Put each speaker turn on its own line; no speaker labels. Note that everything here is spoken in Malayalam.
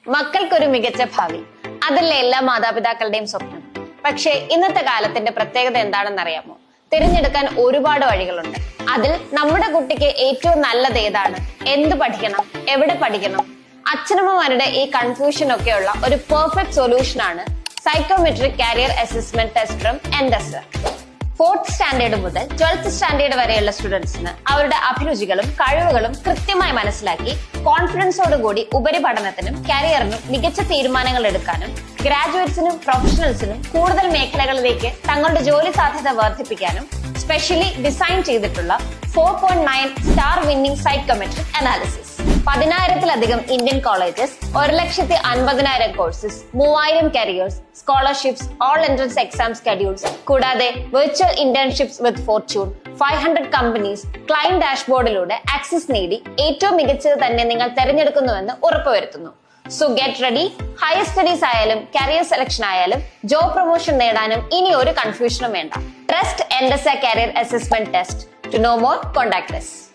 മക്കൾക്കൊരു മികച്ച ഭാവി, അതല്ലേ എല്ലാ മാതാപിതാക്കളുടെയും സ്വപ്നം. പക്ഷേ ഇന്നത്തെ കാലത്തിന്റെ പ്രത്യേകത എന്താണെന്ന് അറിയാമോ? തിരഞ്ഞെടുക്കാൻ ഒരുപാട് വഴികളുണ്ട്. അതിൽ നമ്മുടെ കുട്ടിക്ക് ഏറ്റവും നല്ലത് ഏതാണ്, എന്ത് പഠിക്കണം, എവിടെ പഠിക്കണം, അച്ഛനമ്മമാരുടെ ഈ കൺഫ്യൂഷൻ ഒക്കെയുള്ള ഒരു പെർഫെക്റ്റ് സൊല്യൂഷൻ ആണ് psychometric career assessment test from എൻഡെസർ. 4th സ്റ്റാൻഡേർഡ് മുതൽ 12th സ്റ്റാൻഡേർഡ് വരെയുള്ള സ്റ്റുഡൻസിന് അവരുടെ അഭിരുചികളും കഴിവുകളും കൃത്യമായി മനസ്സിലാക്കി കോൺഫിഡൻസോടുകൂടി ഉപരിപഠനത്തിനും കരിയറിനും മികച്ച തീരുമാനങ്ങൾ എടുക്കാനും ഗ്രാജുവേറ്റ്സിനും പ്രൊഫഷണൽസിനും കൂടുതൽ മേഖലകളിലേക്ക് തങ്ങളുടെ ജോലി സാധ്യത വർദ്ധിപ്പിക്കാനും സ്പെഷ്യലി ഡിസൈൻ ചെയ്തിട്ടുള്ള 4.9 സ്റ്റാർ വിന്നിംഗ് സൈക്കോമെട്രിക് അനാലിസിസ്. 10,000-ലധികം Indian colleges, 1,50,000 courses, 3,000 careers, scholarships, all entrance exam schedules, കൂടാതെ virtual internships with Fortune, 500 companies, client ഡാഷ്ബോർഡിലൂടെ ആക്സസ് നേടി ഏറ്റവും മികച്ചത് തന്നെ നിങ്ങൾ തെരഞ്ഞെടുക്കുന്നുവെന്ന് ഉറപ്പുവരുത്തുന്നു. So get ready. Higher studies ആയാലും കരിയർ സെലക്ഷൻ ആയാലും ജോബ് പ്രൊമോഷൻ നേടാനും ഇനി ഒരു കൺഫ്യൂഷനും വേണ്ട. ട്രസ്റ്റ് എൻഡെസർ career assessment test. To know more, contact us.